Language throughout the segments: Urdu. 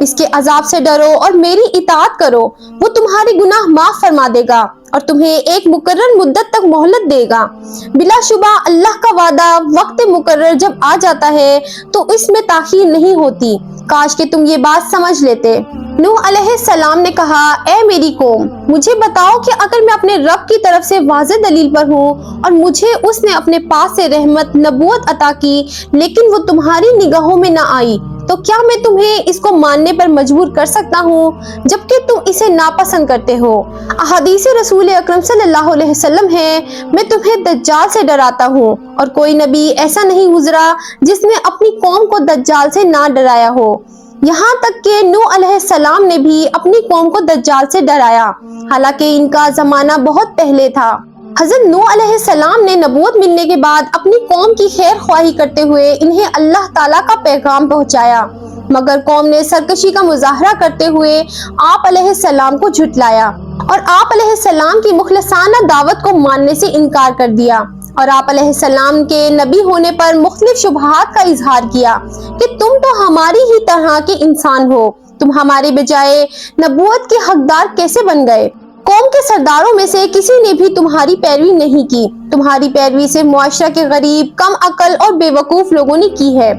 اس کے عذاب سے ڈرو اور میری اطاعت کرو، وہ تمہارے گناہ معاف فرما دے گا اور تمہیں ایک مقرر مدت تک مہلت دے گا۔ بلا شبہ اللہ کا وعدہ وقت مقرر جب آ جاتا ہے تو اس میں تاخیر نہیں ہوتی۔ کاش کہ تم یہ بات سمجھ لیتے۔ نوح علیہ السلام نے کہا، اے میری قوم، مجھے بتاؤ کہ اگر میں اپنے رب کی طرف سے واضح دلیل پر ہوں اور مجھے اس نے اپنے پاس سے رحمت نبوت عطا کی لیکن وہ تمہاری نگاہوں میں نہ آئی تو کیا میں تمہیں اس کو ماننے پر مجبور کر سکتا ہوں جبکہ تم اسے ناپسند کرتے ہو؟ احادیث رسول اکرم صلی اللہ علیہ وسلم ہے، میں تمہیں دجال سے ڈراتا ہوں اور کوئی نبی ایسا نہیں گزرا جس نے اپنی قوم کو دجال سے نہ ڈرایا ہو، یہاں تک کہ نوح علیہ السلام نے بھی اپنی قوم کو دجال سے ڈرایا، حالانکہ ان کا زمانہ بہت پہلے تھا۔ حضرت نوح علیہ السلام نے نبوت ملنے کے بعد اپنی قوم کی خیر خواہی کرتے ہوئے انہیں اللہ تعالیٰ کا پیغام پہنچایا، مگر قوم نے سرکشی کا مظاہرہ کرتے ہوئے آپ علیہ السلام کو جھٹلایا اور آپ علیہ السلام کی مخلصانہ دعوت کو ماننے سے انکار کر دیا، اور آپ علیہ السلام کے نبی ہونے پر مختلف شبہات کا اظہار کیا کہ تم تو ہماری ہی طرح کے انسان ہو، تم ہمارے بجائے نبوت کے حقدار کیسے بن گئے؟ قوم کے سرداروں میں سے کسی نے بھی تمہاری پیروی نہیں کی، تمہاری پیروی سے معاشرہ کے غریب، کم عقل اور بے وقوف لوگوں نے کی ہے۔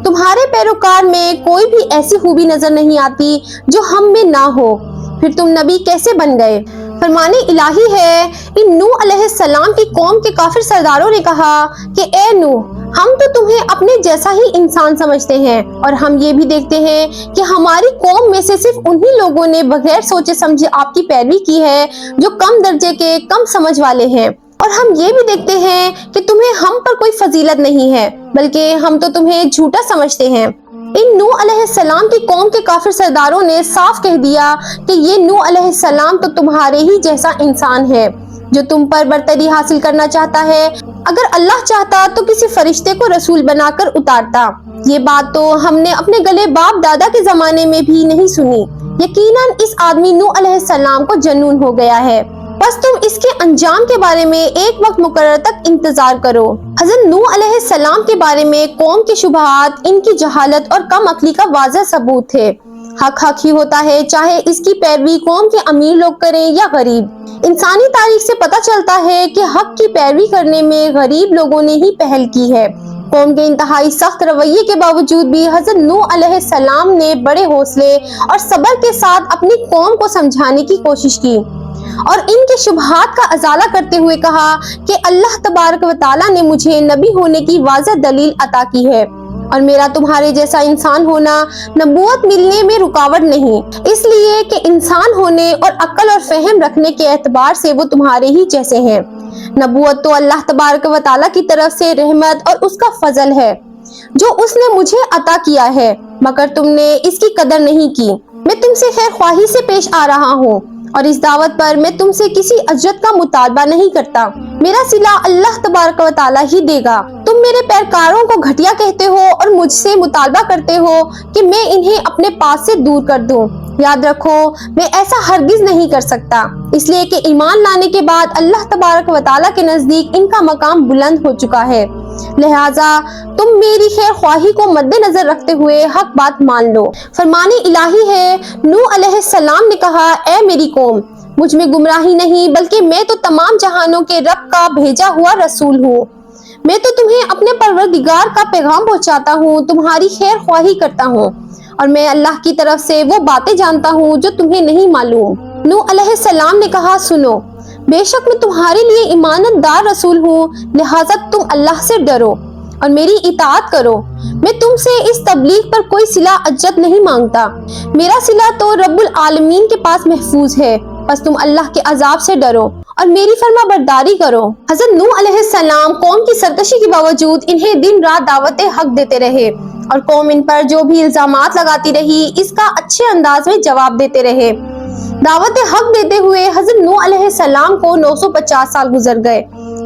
تمہارے پیروکار میں کوئی بھی ایسی خوبی نظر نہیں آتی جو ہم میں نہ ہو، پھر تم نبی کیسے بن گئے؟ فرمان الہی ہے، ان نوح علیہ السلام کی قوم کے کافر سرداروں نے کہا کہ اے نوح، ہم تو تمہیں اپنے جیسا ہی انسان سمجھتے ہیں اور ہم یہ بھی دیکھتے ہیں کہ ہماری قوم میں سے صرف انہی لوگوں نے بغیر سوچے سمجھے آپ کی پیروی کی ہے جو کم درجے کے، کم سمجھ والے ہیں، اور ہم یہ بھی دیکھتے ہیں کہ تمہیں ہم پر کوئی فضیلت نہیں ہے بلکہ ہم تو تمہیں جھوٹا سمجھتے ہیں۔ ان نوح علیہ السلام کی قوم کے کافر سرداروں نے صاف کہہ دیا کہ یہ نوح علیہ السلام تو تمہارے ہی جیسا انسان ہے جو تم پر برتری حاصل کرنا چاہتا ہے، اگر اللہ چاہتا تو کسی فرشتے کو رسول بنا کر اتارتا۔ یہ بات تو ہم نے اپنے گلے باپ دادا کے زمانے میں بھی نہیں سنی، یقیناً اس آدمی نوح علیہ السلام کو جنون ہو گیا ہے، بس تم اس کے انجام کے بارے میں ایک وقت مقرر تک انتظار کرو۔ حضرت نوح علیہ السلام کے بارے میں قوم کے شبہات ان کی جہالت اور کم عقلی کا واضح ثبوت تھے۔ حق حق ہی ہوتا ہے، چاہے اس کی پیروی قوم کے امیر لوگ کریں یا غریب۔ انسانی تاریخ سے پتہ چلتا ہے کہ حق کی پیروی کرنے میں غریب لوگوں نے ہی پہل کی ہے۔ قوم کے انتہائی سخت رویے کے باوجود بھی حضرت نوح علیہ السلام نے بڑے حوصلے اور صبر کے ساتھ اپنی قوم کو سمجھانے کی کوشش کی اور ان کے شبہات کا ازالہ کرتے ہوئے کہا کہ اللہ تبارک و تعالیٰ نے مجھے نبی ہونے کی واضح دلیل عطا کی ہے اور میرا تمہارے جیسا انسان ہونا نبوت ملنے میں رکاوٹ نہیں، اس لیے کہ انسان ہونے اور عقل اور فہم رکھنے کے اعتبار سے وہ تمہارے ہی جیسے ہیں۔ نبوت تو اللہ تبارک و تعالیٰ کی طرف سے رحمت اور اس کا فضل ہے جو اس نے مجھے عطا کیا ہے، مگر تم نے اس کی قدر نہیں کی۔ میں تم سے خیر خواہی سے پیش آ رہا ہوں اور اس دعوت پر میں تم سے کسی اجرت کا مطالبہ نہیں کرتا، میرا صلہ اللہ تبارک و تعالیٰ ہی دے گا۔ تم میرے پیرکاروں کو گھٹیا کہتے ہو اور مجھ سے مطالبہ کرتے ہو کہ میں انہیں اپنے پاس سے دور کر دوں، یاد رکھو میں ایسا ہرگز نہیں کر سکتا، اس لیے کہ ایمان لانے کے بعد اللہ تبارک و تعالیٰ کے نزدیک ان کا مقام بلند ہو چکا ہے، لہٰذا تم میری خیر خواہی کو مد نظر رکھتے ہوئے حق بات مان لو۔ فرمان الہی ہے، نوح علیہ السلام نے کہا، اے میری قوم، مجھ میں گمراہی نہیں بلکہ میں تو تمام جہانوں کے رب کا بھیجا ہوا رسول ہوں، میں تو تمہیں اپنے پروردگار کا پیغام پہنچاتا ہوں، تمہاری خیر خواہی کرتا ہوں اور میں اللہ کی طرف سے وہ باتیں جانتا ہوں جو تمہیں نہیں معلوم۔ نوح علیہ السلام نے کہا، سنو، بے شک میں تمہارے لیے امانت دار رسول ہوں، لہٰذا تم اللہ سے ڈرو اور میری اطاعت کرو۔ میں تم سے اس تبلیغ پر کوئی صلہ اجرت نہیں مانگتا، میرا صلہ تو رب العالمین کے پاس محفوظ ہے، بس تم اللہ کے عذاب سے ڈرو اور میری فرما برداری کرو۔ حضرت نوح علیہ السلام قوم کی سرکشی کے باوجود انہیں دن رات دعوت حق دیتے رہے اور قوم ان پر جو بھی الزامات لگاتی رہی اس کا اچھے انداز میں جواب دیتے رہے۔ دعوت حق دیتے ہوئے حضرت نوح علیہ السلام کو 950 سال گزر گئے۔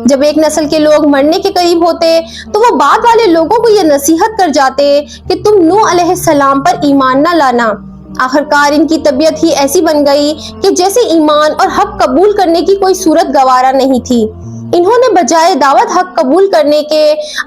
جب ایک نسل کے لوگ مرنے کے قریب ہوتے تو وہ بعد والے لوگوں کو یہ نصیحت کر جاتے کہ تم نوح علیہ السلام پر ایمان نہ لانا۔ آخرکار ان کی طبیعت ہی ایسی بن گئی کہ جیسے ایمان اور حق قبول کرنے کی کوئی صورت گوارا نہیں تھی۔ انہوں نے بجائے دعوت حق قبول کرنے کے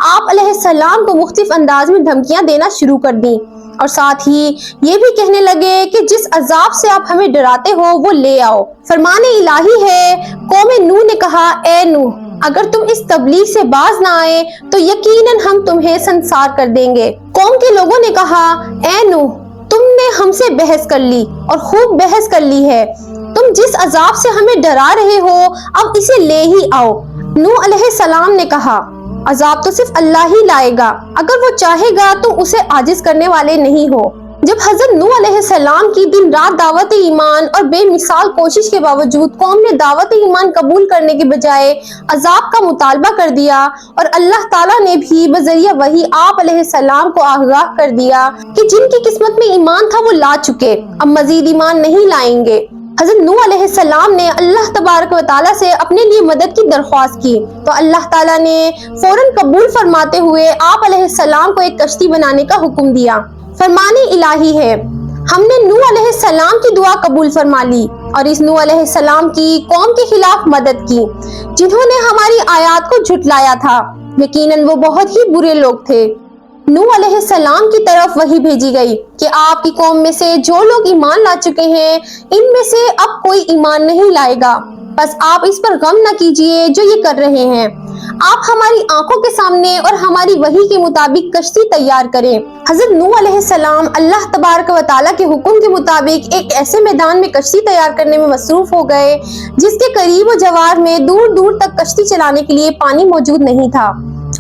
آپ علیہ السلام کو مختلف انداز میں دھمکیاں دینا شروع کر دیں، اور ساتھ ہی یہ بھی کہنے لگے کہ جس عذاب سے آپ ہمیں ڈراتے ہو وہ لے آؤ۔ فرمان الہی ہے، قوم نوح نے کہا، اے نوح، اگر تم اس تبلیغ سے باز نہ آئے تو یقیناً ہم تمہیں سنسار کر دیں گے۔ قوم کے لوگوں نے کہا، اے نوح، تم نے ہم سے بحث کر لی اور خوب بحث کر لی ہے، تم جس عذاب سے ہمیں ڈرا رہے ہو اب اسے لے ہی آؤ۔ نوح علیہ السلام نے کہا، عذاب تو صرف اللہ ہی لائے گا، اگر وہ چاہے گا تو اسے عاجز کرنے والے نہیں ہو۔ جب حضرت نوح علیہ السلام کی دن رات دعوت ایمان اور بے مثال کوشش کے باوجود قوم نے دعوت ایمان قبول کرنے کے بجائے عذاب کا مطالبہ کر دیا، اور اللہ تعالیٰ نے بھی بذریعہ وحی آپ علیہ السلام کو آگاہ کر دیا کہ جن کی قسمت میں ایمان تھا وہ لا چکے، اب مزید ایمان نہیں لائیں گے۔ حضرت نوح علیہ السلام نے اللہ تبارک و تعالیٰ سے اپنے لیے مدد کی درخواست کی تو اللہ تعالیٰ نے فوراً قبول فرماتے ہوئے آپ علیہ السلام کو ایک کشتی بنانے کا حکم دیا۔ فرمان الہی ہے، ہم نے نوح علیہ السلام کی دعا قبول فرما لی اور اس نوح علیہ السلام کی قوم کے خلاف مدد کی جنہوں نے ہماری آیات کو جھٹلایا تھا، یقیناً وہ بہت ہی برے لوگ تھے۔ نوح علیہ السلام کی طرف وحی بھیجی گئی کہ آپ کی قوم میں سے جو لوگ ایمان لا چکے ہیں ان میں سے اب کوئی ایمان نہیں لائے گا، بس آپ اس پر غم نہ کیجئے جو یہ کر رہے ہیں، آپ ہماری آنکھوں کے سامنے اور ہماری وحی کے مطابق کشتی تیار کریں۔ حضرت نوح علیہ السلام اللہ تبارک و تعالیٰ کے حکم کے مطابق ایک ایسے میدان میں کشتی تیار کرنے میں مصروف ہو گئے جس کے قریب و جوار میں دور دور تک کشتی چلانے کے لیے پانی موجود نہیں تھا۔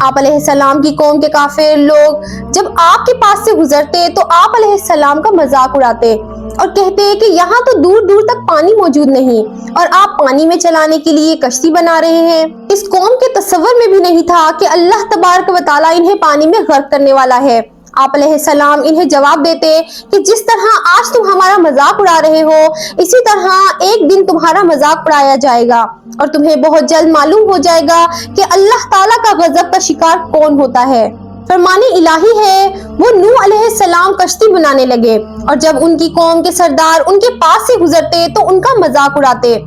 آپ علیہ السلام کی قوم کے کافر لوگ جب آپ کے پاس سے گزرتے تو آپ علیہ السلام کا مذاق اڑاتے اور کہتے کہ یہاں تو دور دور تک پانی موجود نہیں اور آپ پانی میں چلانے کے لیے کشتی بنا رہے ہیں۔ اس قوم کے تصور میں بھی نہیں تھا کہ اللہ تبارک و تعالیٰ انہیں پانی میں غرق کرنے والا ہے۔ آپ علیہ السلام انہیں جواب دیتے کہ جس طرح آج تم ہمارا مذاق اڑا رہے ہو اسی طرح ایک دن تمہارا مذاق اڑایا جائے گا اور تمہیں بہت جلد معلوم ہو جائے گا کہ اللہ تعالیٰ کا غضب کا شکار کون ہوتا ہے۔ فرمان الہی ہے، وہ نوح علیہ السلام کشتی بنانے لگے اور جب ان کی قوم کے سردار ان کے پاس سے گزرتے تو ان کا مذاق اڑاتے۔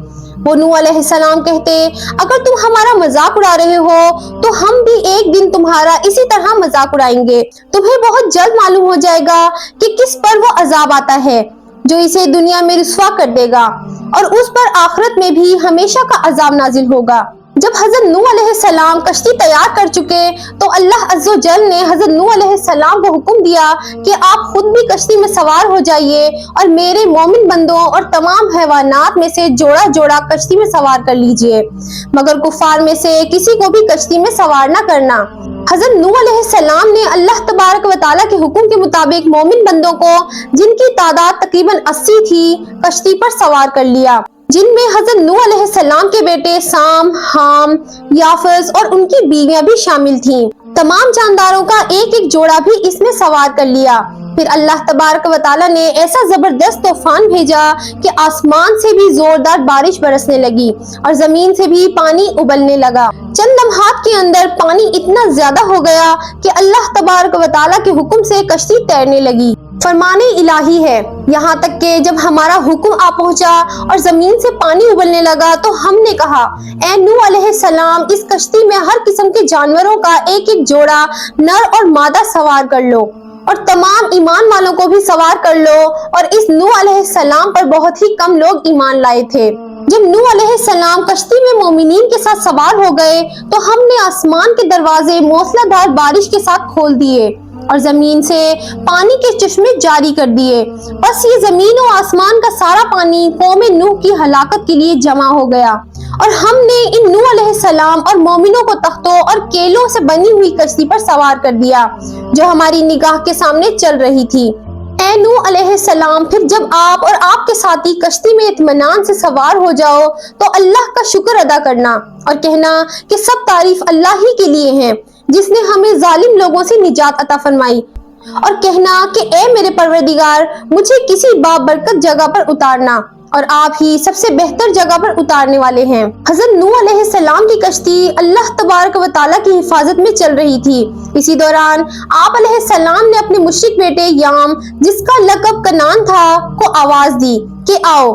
وہ نوح علیہ السلام کہتے، اگر تم ہمارا مذاق اڑا رہے ہو تو ہم بھی ایک دن تمہارا اسی طرح مذاق اڑائیں گے، تمہیں بہت جلد معلوم ہو جائے گا کہ کس پر وہ عذاب آتا ہے جو اسے دنیا میں رسوا کر دے گا اور اس پر آخرت میں بھی ہمیشہ کا عذاب نازل ہوگا۔ جب حضرت نوح علیہ السلام کشتی تیار کر چکے تو اللہ عز و جل نے حضرت نوح علیہ السلام کو حکم دیا کہ آپ خود بھی کشتی میں سوار ہو جائیے اور میرے مومن بندوں اور تمام حیوانات میں سے جوڑا جوڑا کشتی میں سوار کر لیجئے، مگر کفار میں سے کسی کو بھی کشتی میں سوار نہ کرنا۔ حضرت نوح علیہ السلام نے اللہ تبارک و تعالیٰ کے حکم کے مطابق مومن بندوں کو جن کی تعداد تقریباً 80 تھی کشتی پر سوار کر لیا، جن میں حضرت نوح علیہ السلام کے بیٹے سام، حام، یافس اور ان کی بیویاں بھی شامل تھیں۔ تمام جانداروں کا ایک ایک جوڑا بھی اس میں سوار کر لیا۔ پھر اللہ تبارک و تعالیٰ نے ایسا زبردست طوفان بھیجا کہ آسمان سے بھی زوردار بارش برسنے لگی اور زمین سے بھی پانی ابلنے لگا۔ چند لمحات کے اندر پانی اتنا زیادہ ہو گیا کہ اللہ تبارک و تعالیٰ کے حکم سے کشتی تیرنے لگی۔ فرمان الہی ہے، یہاں تک کہ جب ہمارا حکم آ پہنچا اور زمین سے پانی ابلنے لگا تو ہم نے کہا، اے نوح علیہ السلام، اس کشتی میں ہر قسم کے جانوروں کا ایک ایک جوڑا نر اور مادہ سوار کر لو اور تمام ایمان والوں کو بھی سوار کر لو۔ اور اس نوح علیہ السلام پر بہت ہی کم لوگ ایمان لائے تھے۔ جب نوح علیہ السلام کشتی میں مومنین کے ساتھ سوار ہو گئے تو ہم نے آسمان کے دروازے موسلا دھار بارش کے ساتھ کھول دیے اور زمین سے پانی کے چشمے جاری کر دیے، بس یہ زمین و آسمان کا سارا پانی قوم نوح کی ہلاکت کے لیے جمع ہو گیا، اور ہم نے ان نوح علیہ السلام اور مومنوں کو تختوں اور کیلوں سے بنی ہوئی کشتی پر سوار کر دیا جو ہماری نگاہ کے سامنے چل رہی تھی۔ اے نوح علیہ السلام، پھر جب آپ اور آپ کے ساتھی کشتی میں اطمینان سے سوار ہو جاؤ تو اللہ کا شکر ادا کرنا اور کہنا کہ سب تعریف اللہ ہی کے لیے ہیں جس نے ہمیں ظالم لوگوں سے نجات عطا فرمائی، اور کہنا کہ اے میرے پروردگار، مجھے کسی بابرکت جگہ پر اتارنا اور آپ ہی سب سے بہتر جگہ پر اتارنے والے ہیں۔ حضرت نوح علیہ السلام کی کشتی اللہ تبارک و تعالیٰ کی حفاظت میں چل رہی تھی۔ اسی دوران آپ علیہ السلام نے اپنے مشرک بیٹے یام، جس کا لقب کنان تھا، کو آواز دی کہ آؤ